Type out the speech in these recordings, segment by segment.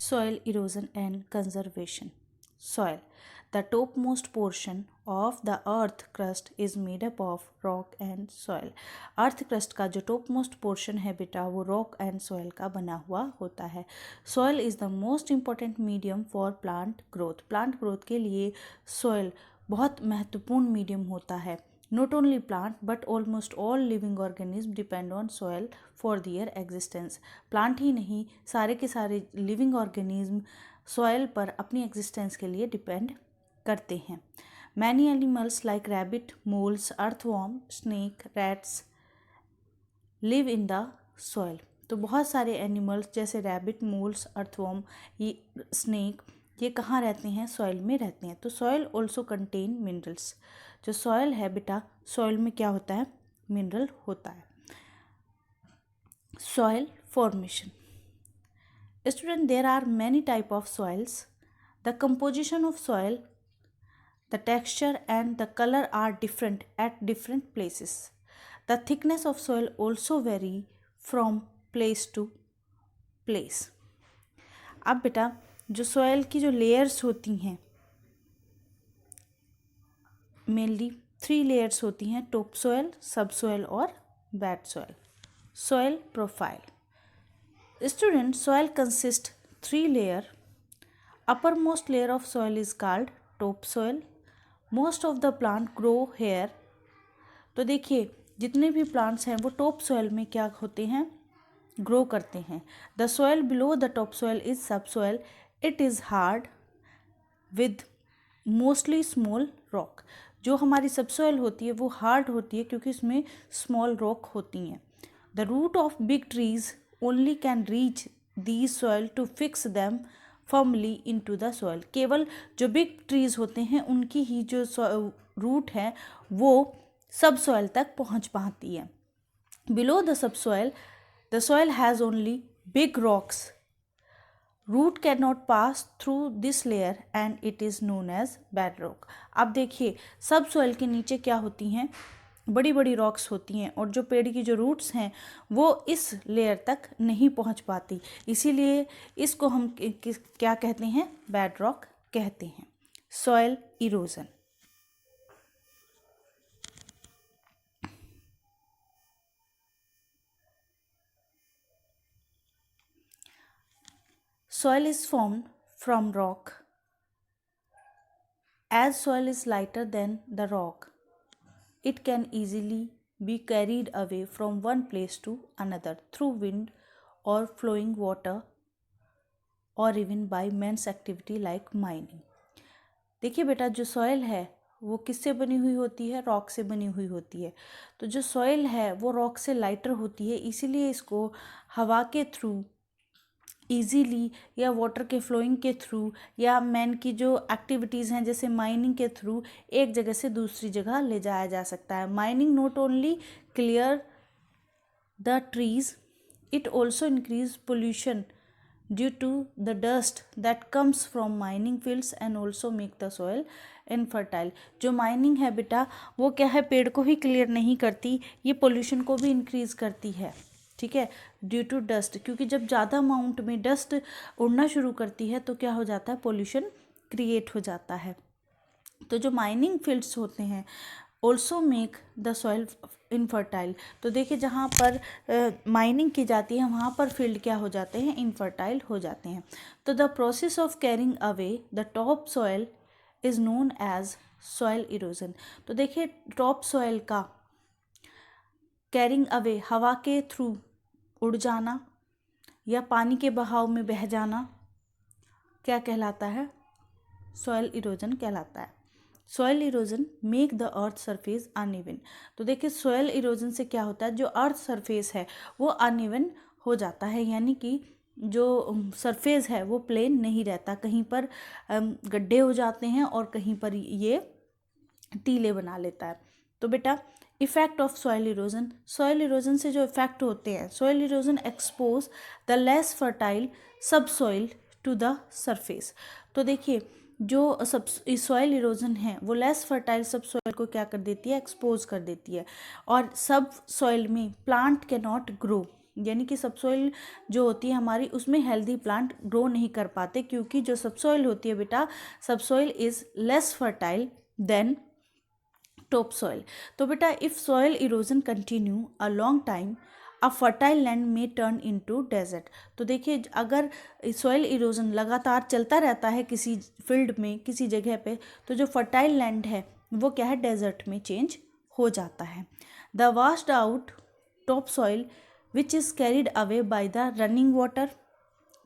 Soil erosion and conservation. Soil. The topmost portion of the earth crust is made up of rock and soil. Earth crust का जो top most portion है बेटा वो rock and soil का बना हुआ होता है. Soil is the most important medium for plant growth. Plant growth के लिए सॉइल बहुत महत्वपूर्ण मीडियम होता है. Not only plant but almost all living organisms depend on soil for their existence. Plant ही नहीं, सारे के सारे लिविंग ऑर्गेनिज्म सॉइल पर अपनी एग्जिस्टेंस के लिए डिपेंड करते हैं. Many animals like rabbit, moles, earthworm, snake, rats live in the soil. तो बहुत सारे एनिमल्स जैसे रैबिट, मोल्स, अर्थवर्म, ये स्नेक, ये कहाँ रहते हैं? सॉइल में रहते हैं. तो सॉइल ऑल्सो कंटेन मिनरल्स. जो सॉइल है बेटा, सॉइल में क्या होता है? मिनरल होता है. Soil formation. Student, there are many type of soils. The composition of soil, the texture and the colour are different at different places. The thickness of soil also vary from place to place. अब बेटा जो soil की जो layers होती हैं, mainly 3 layers होती हैं: top soil, sub soil और bed soil. Soil profile. Student, soil consist 3 layer. Upper most layer of soil is called top soil. Most of the plant grow here. तो देखिए जितने भी प्लांट्स हैं वो टॉप सॉइल में क्या होते हैं? ग्रो करते हैं. The soil below the top soil is sub soil. It is hard with mostly small rock. जो हमारी सब सॉइल होती है वो हार्ड होती है क्योंकि इसमें स्मॉल रॉक होती हैं. The root of big trees only can reach these soil to fix them firmly into the soil. केवल जो बिग ट्रीज होते हैं उनकी ही जो रूट है वो सब सॉइल तक पहुंच पाती है. Below the sub soil the soil has only big rocks. Root can not pass through this layer and it is known as bedrock. अब देखिए सब सॉइल के नीचे क्या होती हैं? बड़ी बड़ी रॉक्स होती हैं और जो पेड़ की जो रूट्स हैं वो इस लेयर तक नहीं पहुंच पाती. इसीलिए इसको हम क्या कहते हैं? बेडरॉक कहते हैं. Soil erosion. Soil is formed from rock. As soil is lighter than the rock, it can easily be carried away from one place to another through wind or flowing water or even by man's activity like mining. देखिए बेटा जो soil है वो किससे बनी हुई होती है? रॉक से बनी हुई होती है. तो जो सॉइल है वो रॉक से लाइटर होती है, इसीलिए इसको हवा के थ्रू ईजीली या वाटर के फ्लोइंग के थ्रू या मैन की जो एक्टिविटीज़ हैं जैसे माइनिंग के थ्रू एक जगह से दूसरी जगह ले जाया जा सकता है. Mining not only clear the trees, it also increase pollution due to the dust that comes from mining fields and also make the soil infertile. जो माइनिंग है बेटा वो क्या है? पेड़ को ही क्लियर नहीं करती, ये पोल्यूशन को भी इंक्रीज करती है. ठीक है, ड्यू टू डस्ट, क्योंकि जब ज़्यादा अमाउंट में डस्ट उड़ना शुरू करती है तो क्या हो जाता है? पोल्यूशन क्रिएट हो जाता है. तो जो माइनिंग फील्ड्स होते हैं also make the soil infertile. तो देखिए जहाँ पर माइनिंग की जाती है वहाँ पर फील्ड क्या हो जाते हैं? इनफर्टाइल हो जाते हैं. तो the process of carrying away the top soil is known as soil erosion. तो देखिए टॉप सॉइल का कैरिंग अवे, हवा के थ्रू उड़ जाना या पानी के बहाव में बह जाना, क्या कहलाता है? सॉइल इरोजन कहलाता है. Soil erosion make the earth surface uneven. तो देखिए सॉइल इरोजन से क्या होता है? जो अर्थ सरफेस है वो अनइवन हो जाता है, यानी कि जो सरफेस है वो प्लेन नहीं रहता. कहीं पर गड्ढे हो जाते हैं और कहीं पर ये टीले बना लेता है. तो बेटा effect of soil erosion. Soil erosion से जो इफेक्ट होते हैं, soil erosion expose the less fertile सब सॉइल टू द सरफेस. तो देखिए जो सब सॉइल इरोजन है वो लेस फर्टाइल सब सॉइल को क्या कर देती है? एक्सपोज कर देती है. और सब सॉइल में प्लांट कैन नॉट ग्रो. यानी कि सबसॉइल जो होती है हमारी, उसमें हेल्दी प्लांट ग्रो नहीं कर पाते, क्योंकि जो सबसॉइल होती है बेटा, subsoil is less fertile than top soil. तो बेटा if soil erosion continue a long time, a fertile land में टर्न इनटू डेजर्ट। तो देखिए, अगर सॉइल इरोजन लगातार चलता रहता है किसी फील्ड में, किसी जगह पे, तो जो फर्टाइल लैंड है वो क्या है, डेजर्ट में चेंज हो जाता है। The washed out top soil which is carried away by the running water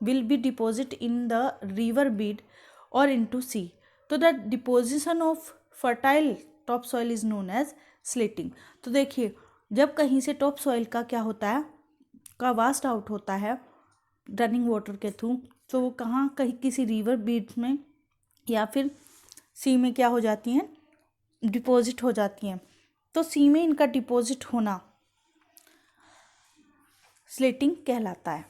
will be deposited in the river bed or into sea. तो the deposition of fertile topsoil is known as slitting. तो देखिए, जब कहीं से top soil का क्या होता है, का वास्ट आउट होता है रनिंग वाटर के थ्रू, तो वो कहाँ, कहीं किसी रिवर बेड में या फिर सी में क्या हो जाती हैं, डिपॉजिट हो जाती हैं। तो सी में इनका डिपॉजिट होना स्लिटिंग कहलाता है।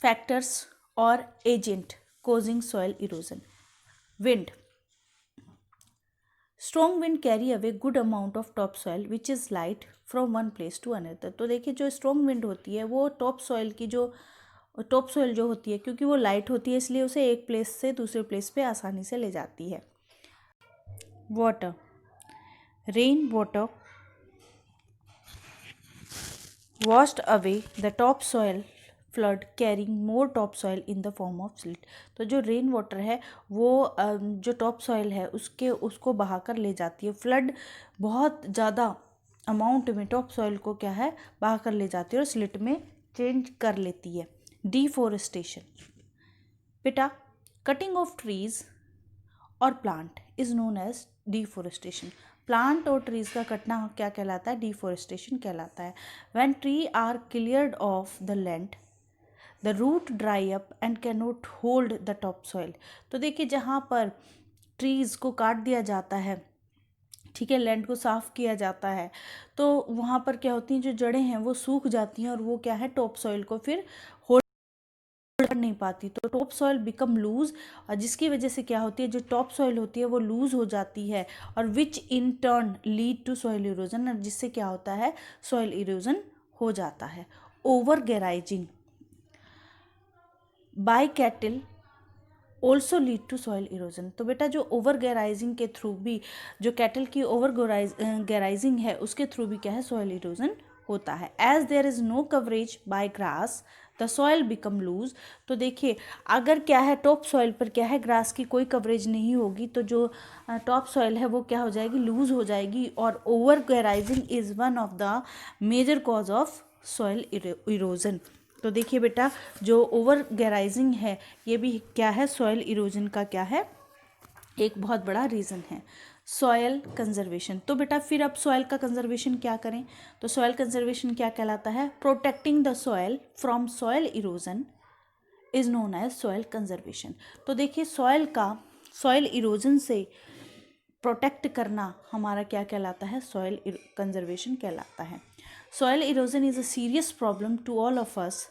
फैक्टर्स और agent causing soil erosion. Wind. Strong wind carry away good amount of topsoil which is light from one place to another. तो देखिए, जो स्ट्रॉन्ग विंड होती है वो टॉप सॉइल जो होती है, क्योंकि वो लाइट होती है, इसलिए उसे एक प्लेस से दूसरे प्लेस पे आसानी से ले जाती है। Water. Rain water washed away the topsoil flood carrying more top soil in the form of slit. तो जो रेन वाटर है वो जो टॉप सॉइल है उसको बहाकर ले जाती है। फ्लड बहुत ज़्यादा अमाउंट में टॉप सॉइल को क्या है, बहाकर ले जाती है और स्लिट में चेंज कर लेती है। डिफॉरेस्टेशन बेटा, कटिंग ऑफ ट्रीज और plant is known as deforestation. Plant और ट्रीज का कटना क्या कहलाता है, डिफॉरेस्टेशन कहलाता है। When tree are cleared off the land, the root dry up and can not hold the top soil. तो देखिए, जहाँ पर ट्रीज को काट दिया जाता है, ठीक है, लैंड को साफ किया जाता है, तो वहाँ पर क्या होती हैं, जो जड़ें हैं वो सूख जाती हैं और वो क्या है, टॉप सॉइल को फिर होल्ड कर नहीं पाती। तो टॉप सॉइल बिकम लूज, और जिसकी वजह से क्या होती है, जो टॉप सॉइल होती है वो लूज हो जाती है, और which in turn lead to soil erosion, और जिससे क्या होता है, सॉइल इरोजन हो जाता है। Over grazing by cattle also lead to soil erosion. तो बेटा, जो ओवर गैराइजिंग के थ्रू भी, जो कैटल की ओवर गैराइजिंग है उसके थ्रू भी क्या है, सॉइल इरोजन होता है। As there is no coverage by grass the soil become loose. तो देखिए, अगर क्या है, टॉप सॉइल पर क्या है, ग्रास की कोई कवरेज नहीं होगी, तो जो टॉप सॉइल है वो क्या हो जाएगी, लूज हो जाएगी। और over grazing is one of the major cause of soil erosion. तो देखिए बेटा, जो ओवर गैराइजिंग है ये भी क्या है, सॉइल इरोजन का क्या है, एक बहुत बड़ा रीज़न है। Soil conservation. तो बेटा फिर अब सॉयल का कंजर्वेशन क्या करें, तो सॉयल कंजर्वेशन क्या कहलाता है, protecting the soil from soil erosion is known as soil conservation. तो देखिए, सॉयल इरोजन से प्रोटेक्ट करना हमारा क्या कहलाता है, सॉयल कंजर्वेशन कहलाता है। Soil erosion is a serious problem to all of us,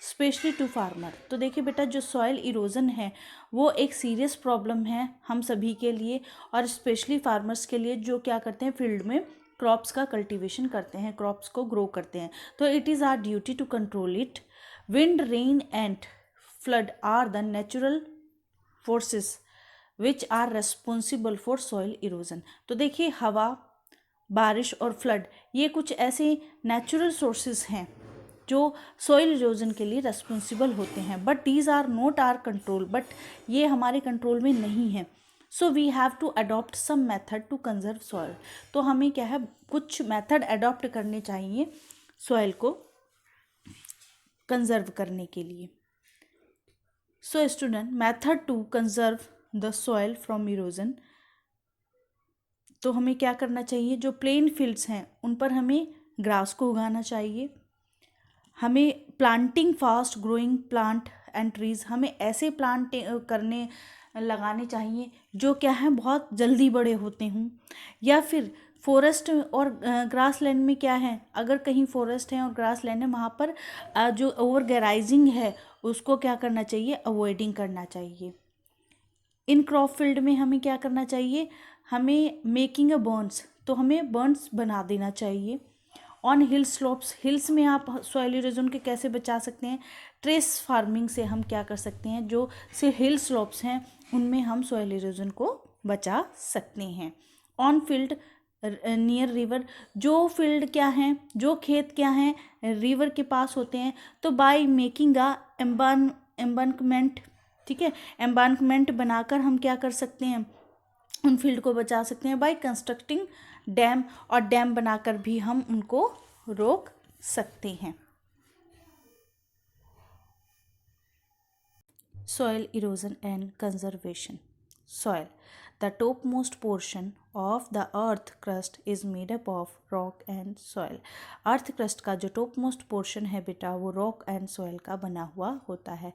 specially to farmer. तो देखिए बेटा, जो सॉयल इरोजन है वो एक सीरियस प्रॉब्लम है हम सभी के लिए, और स्पेशली फार्मर्स के लिए, जो क्या करते हैं, फील्ड में क्रॉप्स का कल्टीवेशन करते हैं, क्रॉप्स को ग्रो करते हैं। तो it is our duty to control it. Wind, rain and flood are the natural forces which are responsible for soil erosion. तो देखिए, हवा, बारिश और फ्लड ये कुछ ऐसे नेचुरल सोर्सेज हैं जो सॉइल इरोजन के लिए रेस्पॉन्सिबल होते हैं, but these are not our control, but ये हमारे कंट्रोल में नहीं है। So we have to adopt some method to conserve soil. तो हमें क्या है, कुछ मेथड अडॉप्ट करने चाहिए सॉइल को कंजर्व करने के लिए। So student, method to conserve the soil from erosion. तो हमें क्या करना चाहिए, जो प्लेन फील्ड्स हैं उन पर हमें ग्रास को उगाना चाहिए। हमें planting fast growing plant and trees, हमें ऐसे प्लांट लगाने चाहिए जो क्या है, बहुत जल्दी बड़े होते हों। या फिर फॉरेस्ट और ग्रास लैंड में क्या है, अगर कहीं फॉरेस्ट है और ग्रास लैंड है, वहाँ पर जो ओवर गैराइजिंग है उसको क्या करना चाहिए, अवॉइडिंग करना चाहिए। इन क्रॉप फील्ड में हमें क्या करना चाहिए, हमें मेकिंग अ बर्न्स, तो हमें बर्न्स बना देना चाहिए। ऑन हिल स्लोप्स, हिल्स में आप सॉइल इरोजन के कैसे बचा सकते हैं? ट्रेस फार्मिंग से हम क्या कर सकते हैं, जो से हिल स्लोप्स हैं उनमें हम सॉइल इरोजन को बचा सकते हैं। ऑन फील्ड नियर रिवर, जो फील्ड क्या हैं, जो खेत क्या हैं, रिवर के पास होते हैं, तो बाय मेकिंग अ एम्बांकमेंट, ठीक है, एम्बांकमेंट बनाकर हम क्या कर सकते हैं, उन फील्ड को बचा सकते हैं। बाय कंस्ट्रक्टिंग डैम, और डैम बनाकर भी हम उनको रोक सकते हैं। Soil erosion and conservation. Soil, the topmost portion of the earth crust is made up of rock and soil. Earth crust का जो टॉपमोस्ट पोर्शन है बेटा वो रॉक एंड सॉइल का बना हुआ होता है।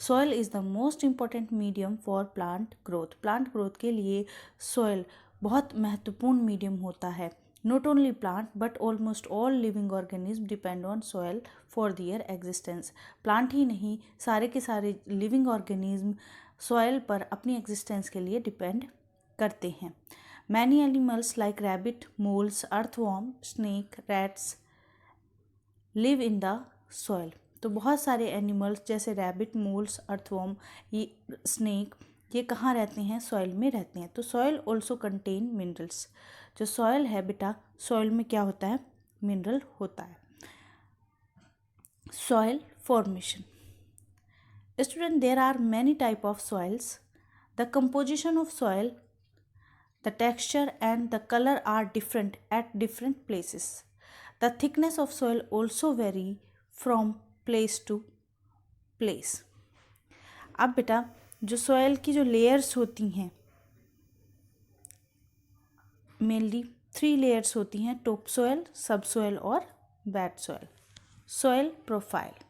Soil is the most important medium for plant growth. Plant growth के लिए सॉइल बहुत महत्वपूर्ण मीडियम होता है। Not only plant but almost all living organism depend on soil for their existence. Plant ही नहीं, सारे के सारे लिविंग ऑर्गेनिज्म सॉइल पर अपनी एग्जिस्टेंस के लिए डिपेंड करते हैं। Many animals like rabbit, moles, earthworm, snake, rats live in the soil. तो बहुत सारे एनिमल्स जैसे रैबिट, मोल्स, अर्थवॉर्म, ये स्नेक, ये कहाँ रहते हैं? सॉइल में रहते हैं। तो सॉइल ऑल्सो कंटेन मिनरल्स। जो सॉइल है बेटा, सॉइल में क्या होता है? मिनरल होता है। Soil formation. Student, there are many type of soils. The composition of soil, the texture and the color are different at different places. The thickness of soil also vary from place to place. अब बेटा जो soil की जो layers होती हैं, mainly 3 layers होती हैं, top soil, sub soil और bed soil. Soil profile.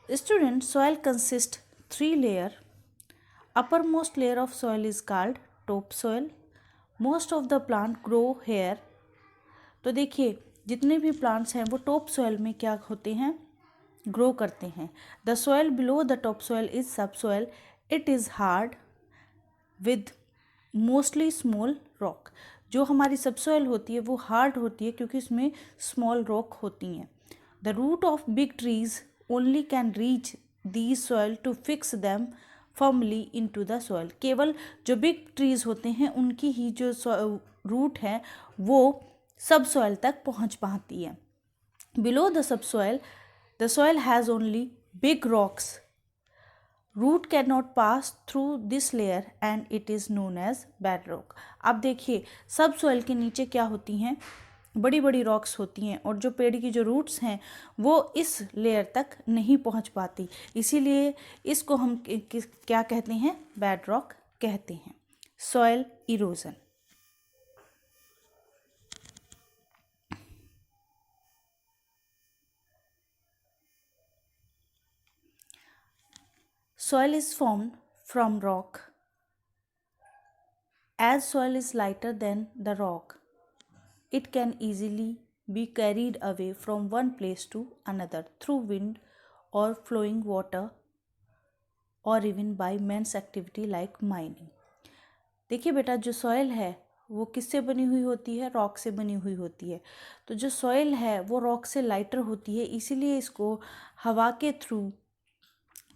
Student, soil consists 3 layer. Uppermost layer of soil is called topsoil. Most of the plant grow here. तो देखिए जितने भी प्लांट्स हैं वो टॉप सॉइल में क्या होते हैं? ग्रो करते हैं। The soil below the top soil is sub soil. It is hard with mostly small rock. जो हमारी सब सॉइल होती है वो हार्ड होती है क्योंकि इसमें स्मॉल रॉक होती हैं। The root of big trees only can reach these soil to fix them firmly into the soil. केवल जो बिग ट्रीज होते हैं उनकी ही जो रूट है वो सब सॉइल तक पहुंच पाती है। Below the sub soil the soil has only big rocks. Root can not pass through this layer and it is known as bed rock. अब देखिए सब सॉइल के नीचे क्या होती हैं? बड़ी बड़ी रॉक्स होती हैं और जो पेड़ की जो रूट्स हैं वो इस लेयर तक नहीं पहुंच पाती, इसीलिए इसको हम क्या कहते हैं? बेड रॉक कहते हैं। Soil erosion. Soil is formed from rock. As soil is lighter than the rock, it can easily be carried away from one place to another through wind or flowing water or even by man's activity like mining. देखिए बेटा जो soil है वो किससे बनी हुई होती है? रॉक से बनी हुई होती है। तो जो सॉइल है वो रॉक से लाइटर होती है, इसीलिए इसको हवा के थ्रू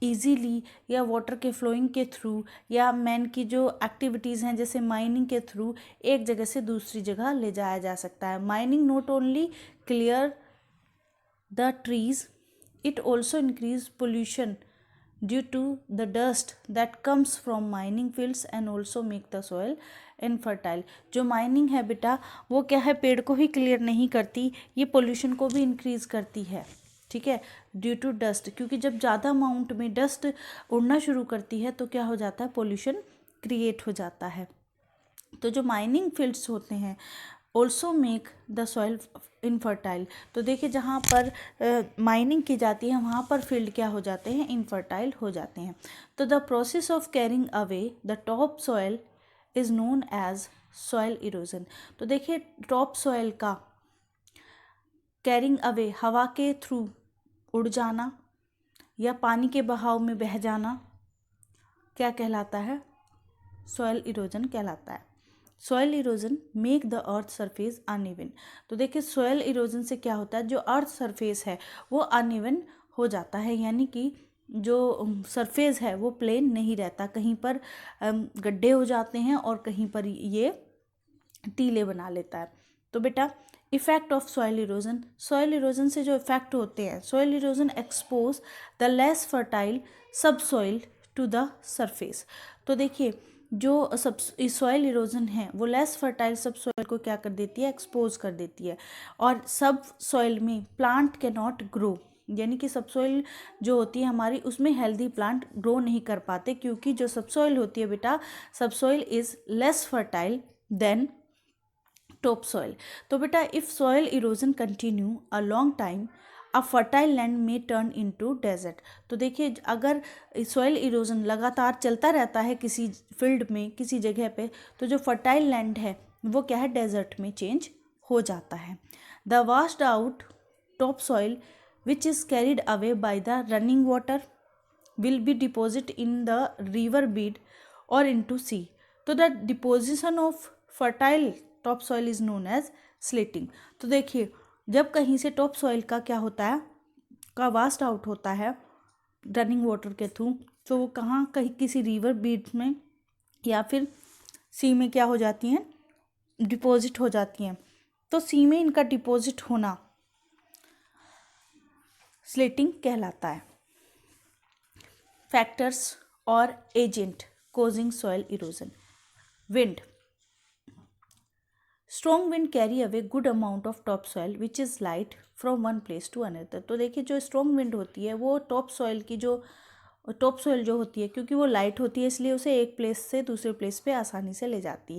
ईजीली या वाटर के फ्लोइंग के थ्रू या मैन की जो एक्टिविटीज़ हैं जैसे माइनिंग के थ्रू एक जगह से दूसरी जगह ले जाया जा सकता है। Mining not only clear the trees, it also increase pollution due to the dust that comes from mining fields and also make the soil infertile. जो माइनिंग है बेटा वो क्या है? पेड़ को ही क्लियर नहीं करती, ये पोल्यूशन को भी इंक्रीज करती है, ठीक है, ड्यू टू डस्ट. क्योंकि जब ज़्यादा अमाउंट में डस्ट उड़ना शुरू करती है तो क्या हो जाता है? पोल्यूशन क्रिएट हो जाता है. तो जो माइनिंग फील्ड्स होते हैं also make the soil infertile. तो देखिए जहाँ पर माइनिंग की जाती है वहाँ पर फील्ड क्या हो जाते हैं? इनफर्टाइल हो जाते हैं. तो the process of carrying away the top soil is known as soil erosion. तो देखिए टॉप सॉइल का कैरिंग अवे, हवा के थ्रू उड़ जाना या पानी के बहाव में बह जाना, क्या कहलाता है? सॉइल इरोजन कहलाता है. Soil erosion make the earth surface uneven. तो देखिए सॉयल इरोजन से क्या होता है, जो अर्थ सरफेस है वो अनइवन हो जाता है, यानी कि जो सरफेस है वो प्लेन नहीं रहता, कहीं पर गड्ढे हो जाते हैं और कहीं पर ये टीले बना लेता है। तो बेटा effect of soil erosion, soil erosion से जो इफेक्ट होते हैं, soil erosion expose the less fertile सब सॉइल टू द सरफेस। तो देखिए जो सब सॉयल इरोजन है वो लेस फर्टाइल सब सॉइल को क्या कर देती है, एक्सपोज कर देती है, और सब सॉइल में प्लांट कैन नॉट ग्रो, यानी कि सब सॉइल जो होती है हमारी उसमें हेल्दी प्लांट ग्रो नहीं कर पाते, क्योंकि जो सब सॉइल होती है बेटा, sub soil is less fertile than top soil. तो बेटा if soil erosion continue a long time a fertile land में टर्न इनटू डेजर्ट। तो देखिए अगर सॉइल इरोजन लगातार चलता रहता है किसी फील्ड में, किसी जगह पे, तो जो फर्टाइल लैंड है वो क्या है, डेजर्ट में चेंज हो जाता है। The washed out top soil which is carried away by the running water will be deposited in the river bed or into sea. तो the deposition of fertile top soil is known as slitting. तो देखिए जब कहीं से top soil का क्या होता है, का वास्ट आउट होता है रनिंग वाटर के थ्रू, तो वो कहाँ, कहीं किसी रिवर बेड में या फिर सी में क्या हो जाती हैं, डिपॉजिट हो जाती हैं। तो सी में इनका डिपॉजिट होना स्लिटिंग कहलाता है। फैक्टर्स और agent causing soil erosion. Wind. Strong wind carry away good amount of topsoil which is light from one place to another. तो देखिए जो स्ट्रॉन्ग विंड होती है वो टॉप सॉइल जो होती है, क्योंकि वो लाइट होती है इसलिए उसे एक प्लेस से दूसरे प्लेस पे आसानी से ले जाती है।